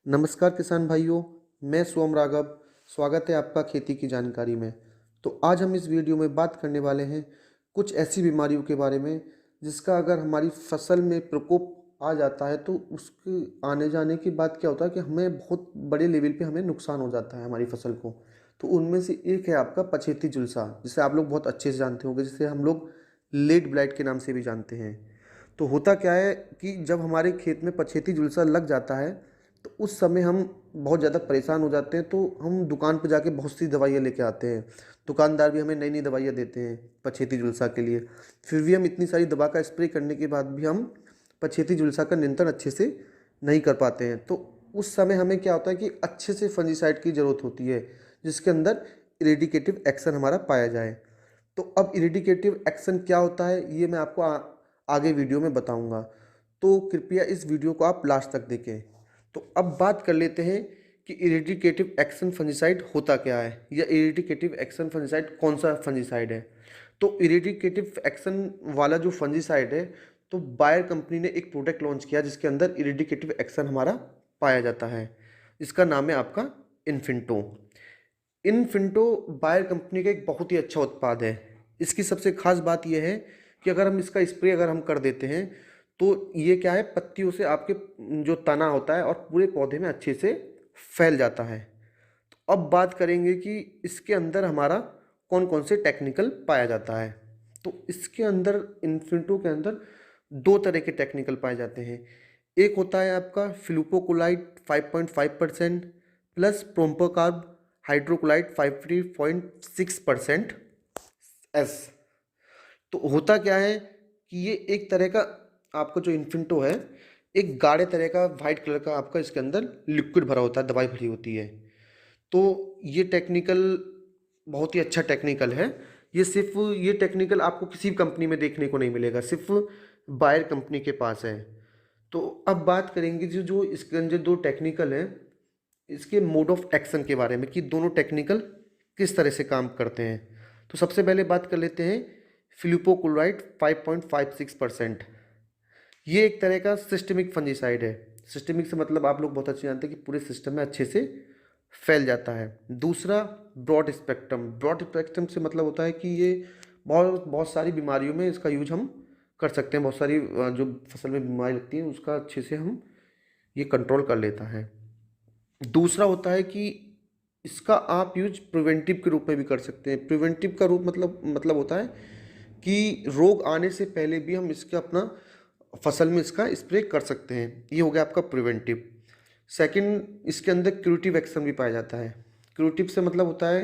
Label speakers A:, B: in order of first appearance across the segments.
A: नमस्कार किसान भाइयों, मैं सोम राघव। स्वागत है आपका खेती की जानकारी में। तो आज हम इस वीडियो में बात करने वाले हैं कुछ ऐसी बीमारियों के बारे में जिसका अगर हमारी फसल में प्रकोप आ जाता है तो उसके आने जाने के बाद क्या होता है कि हमें बहुत बड़े लेवल पे हमें नुकसान हो जाता है हमारी फसल को। तो उनमें से एक है आपका पछेती झुलसा, जिसे आप लोग बहुत अच्छे से जानते होंगे, जिसे हम लोग लेट ब्लाइट के नाम से भी जानते हैं। तो होता क्या है कि जब हमारे खेत में पछेती झुलसा लग जाता है तो उस समय हम बहुत ज़्यादा परेशान हो जाते हैं। तो हम दुकान पर जाके बहुत सी दवाइयाँ लेके आते हैं। दुकानदार भी हमें नई नई दवाइयाँ देते हैं पछेती झुलसा के लिए। फिर भी हम इतनी सारी दवा का स्प्रे करने के बाद भी हम पछेती झुलसा का नियंत्रण अच्छे से नहीं कर पाते हैं। तो उस समय हमें क्या होता है कि अच्छे से फंजीसाइड की ज़रूरत होती है, जिसके अंदर इरेडिकेटिव एक्शन हमारा पाया जाए। तो अब इरेडिकेटिव एक्शन क्या होता है ये मैं आपको आगे वीडियो में बताऊंगा। तो कृपया इस वीडियो को आप लास्ट तक देखें। तो अब बात कर लेते हैं कि इरेडिकेटिव एक्शन फंजीसाइड होता क्या है, या इरेडिकेटिव एक्शन फंजीसाइड कौन सा फंजीसाइड है। तो इरेडिकेटिव एक्शन वाला जो फंजीसाइड है, तो बायर कंपनी ने एक प्रोडक्ट लॉन्च किया जिसके अंदर इरेडिकेटिव एक्शन हमारा पाया जाता है। इसका नाम है आपका इन्फिंटो। इन्फिंटो बायर कंपनी का एक बहुत ही अच्छा उत्पाद है। इसकी सबसे खास बात यह है कि अगर हम इसका स्प्रे अगर हम कर देते हैं तो ये क्या है, पत्तियों से आपके जो तना होता है और पूरे पौधे में अच्छे से फैल जाता है। तो अब बात करेंगे कि इसके अंदर हमारा कौन कौन से टेक्निकल पाया जाता है। तो इसके अंदर इन्फिंटो के अंदर दो तरह के टेक्निकल पाए जाते हैं। एक होता है आपका फ्लूपोकोलाइड 5.5% प्लस प्रोम्पोकार्ब हाइड्रोक्लाइड 50.6% एस। तो होता क्या है कि ये एक तरह का आपका जो इन्फिंटो है, एक गाढ़े तरह का वाइट कलर का आपका इसके अंदर लिक्विड भरा होता है, दवाई भरी होती है। तो ये टेक्निकल बहुत ही अच्छा टेक्निकल है। ये टेक्निकल आपको किसी भी कंपनी में देखने को नहीं मिलेगा, सिर्फ बायर कंपनी के पास है। तो अब बात करेंगे जो जो इसके अंदर दो टेक्निकल हैं, इसके मोड ऑफ एक्शन के बारे में कि दोनों टेक्निकल किस तरह से काम करते हैं। तो सबसे पहले बात कर लेते हैं फ्लूपोक्लोराइड 5.56%। ये एक तरह का सिस्टमिक फंजीसाइड है। सिस्टमिक से मतलब आप लोग बहुत अच्छे जानते हैं कि पूरे सिस्टम में अच्छे से फैल जाता है। दूसरा ब्रॉड स्पेक्ट्रम। ब्रॉड स्पेक्ट्रम से मतलब होता है कि ये बहुत बहुत सारी बीमारियों में इसका यूज हम कर सकते हैं। बहुत सारी जो फसल में बीमारी लगती है उसका अच्छे से हम ये कंट्रोल कर लेता है। दूसरा होता है कि इसका आप यूज प्रिवेंटिव के रूप में भी कर सकते हैं। प्रिवेंटिव का रूप मतलब होता है कि रोग आने से पहले भी हम इसका अपना फसल में इसका स्प्रे कर सकते हैं। ये हो गया आपका प्रिवेंटिव। सेकंड, इसके अंदर क्यूरेटिव एक्शन भी पाया जाता है। क्यूरेटिव से मतलब होता है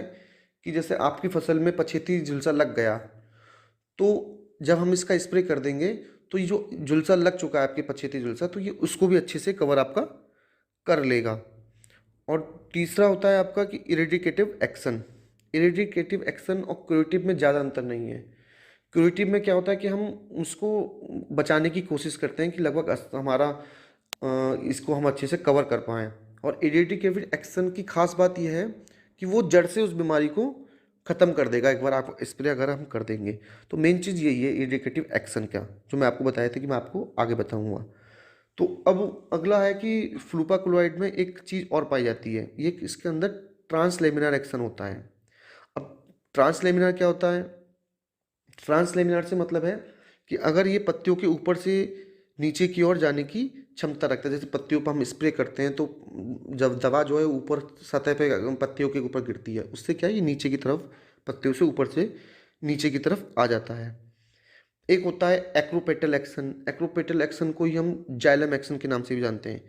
A: कि जैसे आपकी फसल में पछेती झुलसा लग गया, तो जब हम इसका स्प्रे कर देंगे तो ये जो झुलसा लग चुका है आपके पछेती झुलसा, तो ये उसको भी अच्छे से कवर आपका कर लेगा। और तीसरा होता है आपका कि इरेडिकेटिव एक्शन। इरेडिकेटिव एक्शन और क्यूरेटिव में ज़्यादा अंतर नहीं है। क्यूरेटिव में क्या होता है कि हम उसको बचाने की कोशिश करते हैं कि लगभग हमारा इसको हम अच्छे से कवर कर पाएँ। और इरेडिकेटिव एक्शन की खास बात यह है कि वो जड़ से उस बीमारी को ख़त्म कर देगा एक बार आप स्प्रे अगर हम कर देंगे। तो मेन चीज़ यही है इरेडिकेटिव एक्शन का, जो मैं आपको बताया था कि मैं आपको आगे बताऊँगा। तो अब अगला है कि फ्लूपाक्लोराइड में एक चीज़ और पाई जाती है, ये इसके अंदर ट्रांसलेमिनार एक्शन होता है। अब ट्रांसलेमिनार क्या होता है? ट्रांसलेमिनार से मतलब है कि अगर ये पत्तियों के ऊपर से नीचे की ओर जाने की क्षमता रखता है। जैसे पत्तियों पर हम स्प्रे करते हैं तो जब दवा जो है ऊपर सतह पे पत्तियों के ऊपर गिरती है, उससे क्या है ये नीचे की तरफ पत्तियों से ऊपर से नीचे की तरफ आ जाता है। एक होता है एक्रोपेटल एक्शन। एक्रोपेटल एक्शन को ही हम जाइलम एक्शन के नाम से भी जानते हैं।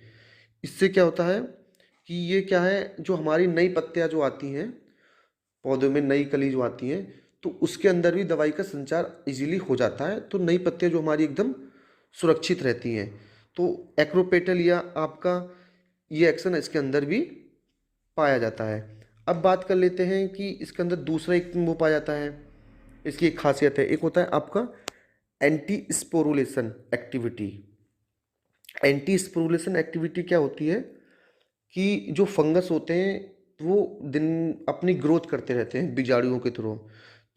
A: इससे क्या होता है कि ये क्या है, जो हमारी नई पत्तियां जो आती हैं पौधों में, नई कली जो आती हैं, तो उसके अंदर भी दवाई का संचार इजीली हो जाता है। तो नई पत्तियां जो हमारी एकदम सुरक्षित रहती हैं। तो एक्रोपेटल या आपका ये एक्शन इसके अंदर भी पाया जाता है। अब बात कर लेते हैं कि इसके अंदर दूसरा एक वो पाया जाता है, इसकी एक खासियत है। एक होता है आपका anti sporulation activity. Anti sporulation activity क्या होती है कि जो फंगस होते हैं वो दिन अपनी ग्रोथ करते रहते हैं बीजाणुओं के थ्रू।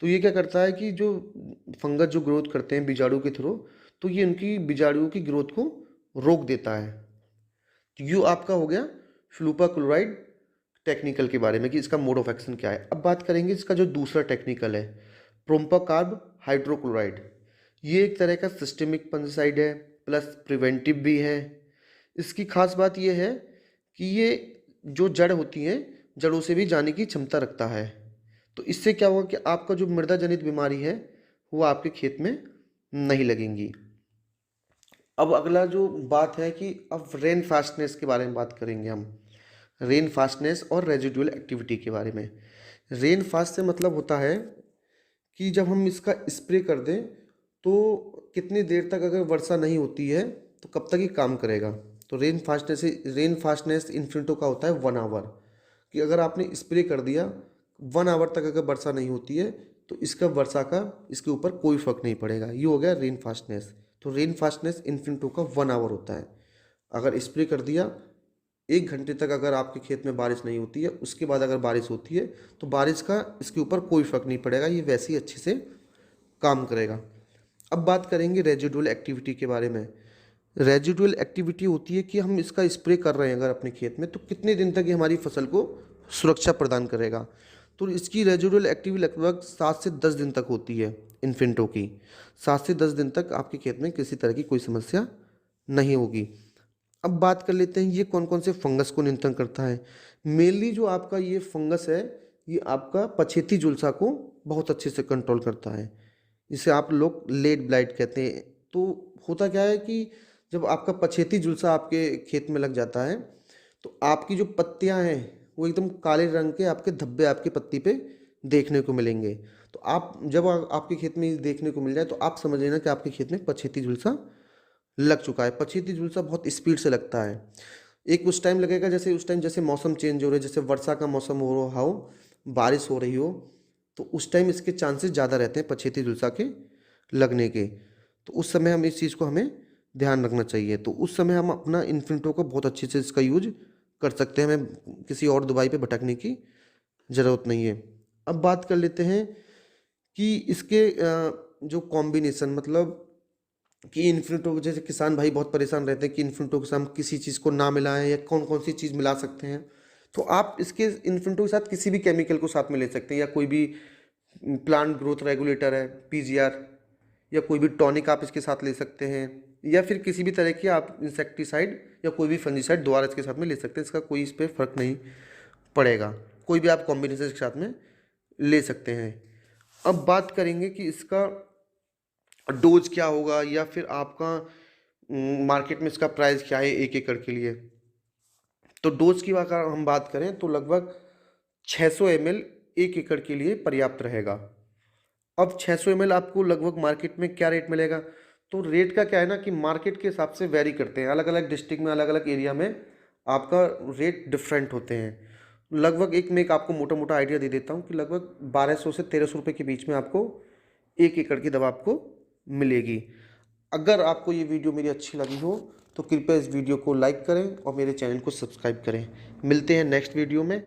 A: तो ये क्या करता है कि जो फंगस जो ग्रोथ करते हैं बीजाणु के थ्रू, तो ये उनकी बीजाणुओं की ग्रोथ को रोक देता है। तो ये आपका हो गया फ्लूपाक्लोराइड टेक्निकल के बारे में कि इसका मोड ऑफ एक्शन क्या है। अब बात करेंगे इसका जो दूसरा टेक्निकल है, प्रोम्पाकार्ब हाइड्रोक्लोराइड। ये एक तरह का सिस्टेमिक फंगिसाइड है प्लस प्रिवेंटिव भी है। इसकी खास बात ये है कि ये जो जड़ होती हैं जड़ों से भी जाने की क्षमता रखता है। तो इससे क्या होगा कि आपका जो मृदा जनित बीमारी है वो आपके खेत में नहीं लगेंगी। अब अगला जो बात है कि अब रेन फास्टनेस के बारे में बात करेंगे हम, रेन फास्टनेस और रेजिडुअल एक्टिविटी के बारे में। रेन फास्ट से मतलब होता है कि जब हम इसका स्प्रे कर दें तो कितनी देर तक अगर वर्षा नहीं होती है तो कब तक ये काम करेगा। तो रेन फास्टनेस इन्फिनिटो का होता है 1 आवर, कि अगर आपने स्प्रे कर दिया 1 आवर तक अगर वर्षा नहीं होती है तो इसका वर्षा का इसके ऊपर कोई फर्क नहीं पड़ेगा। ये हो गया रेन फास्टनेस। तो रेन फास्टनेस इन्फिनिटो का 1 आवर होता है। अगर स्प्रे कर दिया 1 घंटे तक अगर आपके खेत में बारिश नहीं होती है, उसके बाद अगर बारिश होती है तो बारिश का इसके ऊपर कोई फर्क नहीं पड़ेगा, ये वैसे ही अच्छे से काम करेगा। अब बात करेंगे रेजिडुअल एक्टिविटी के बारे में। रेजिडुअल एक्टिविटी होती है कि हम इसका स्प्रे कर रहे हैं अगर अपने खेत में तो कितने दिन तक ये हमारी फसल को सुरक्षा प्रदान करेगा। तो इसकी रेजिडुअल एक्टिविटी लगभग 7 से 10 दिन तक होती है इन्फिनिटो की। 7 से 10 दिन तक आपके खेत में किसी तरह की कोई समस्या नहीं होगी। अब बात कर लेते हैं ये कौन कौन से फंगस को नियंत्रण करता है। मेनली जो आपका ये फंगस है ये आपका पछेती झुलसा को बहुत अच्छे से कंट्रोल करता है, जिसे आप लोग लेट ब्लाइट कहते हैं। तो होता क्या है कि जब आपका पछेती झुलसा आपके खेत में लग जाता है तो आपकी जो पत्तियां हैं वो एकदम काले रंग के आपके धब्बे आपकी पत्ती पे देखने को मिलेंगे। तो आप जब आपके खेत में ये देखने को मिल जाए तो आप समझ लेना कि आपके खेत में पछेती झुलसा लग चुका है। पछेती झुलसा बहुत स्पीड से लगता है। एक उस टाइम लगेगा जैसे उस टाइम जैसे मौसम चेंज हो रहा है, जैसे वर्षा का मौसम हो रहा हो, बारिश हो रही हो, तो उस टाइम इसके चांसेस ज़्यादा रहते हैं पछेती झुलसा के लगने के। तो उस समय हम इस चीज़ को हमें ध्यान रखना चाहिए। तो उस समय हम अपना इन्फिनिटो को बहुत अच्छे से इसका यूज कर सकते हैं, हमें किसी और दवाई पे भटकने की ज़रूरत नहीं है। अब बात कर लेते हैं कि इसके जो कॉम्बिनेशन मतलब कि इन्फिनिटो, जैसे किसान भाई बहुत परेशान रहते हैं कि इन्फिनिटो के साथ हम किसी चीज़ को ना मिलाएं या कौन कौन सी चीज़ मिला सकते हैं। तो आप इसके इन्फिनिटो के साथ किसी भी केमिकल को साथ में ले सकते हैं, या कोई भी प्लांट ग्रोथ रेगुलेटर है पीजीआर, या कोई भी टॉनिक आप इसके साथ ले सकते हैं, या फिर किसी भी तरह की आप इंसेक्टिसाइड या कोई भी फंजीसाइड दोबारा इसके साथ में ले सकते हैं। इसका कोई इस पर फर्क नहीं पड़ेगा, कोई भी आप कॉम्बिनेशन इसके साथ में ले सकते हैं। अब बात करेंगे कि इसका डोज क्या होगा या फिर आपका मार्केट में इसका प्राइस क्या है 1 एकड़ के लिए। तो डोज की अगर हम बात करें तो लगभग 600 ml 1 एकड़ के लिए पर्याप्त रहेगा। अब 600 ml आपको लगभग मार्केट में क्या रेट मिलेगा। तो रेट का क्या है ना कि मार्केट के हिसाब से वेरी करते हैं, अलग अलग डिस्ट्रिक्ट में अलग अलग एरिया में आपका रेट डिफरेंट होते हैं। लगभग मैं आपको मोटा मोटा आइडिया दे देता हूँ कि लगभग 1200 से 1300 रुपये के बीच में आपको 1 एकड़ की दवा आपको मिलेगी। अगर आपको ये वीडियो मेरी अच्छी लगी हो तो कृपया इस वीडियो को लाइक करें और मेरे चैनल को सब्सक्राइब करें। मिलते हैं नेक्स्ट वीडियो में।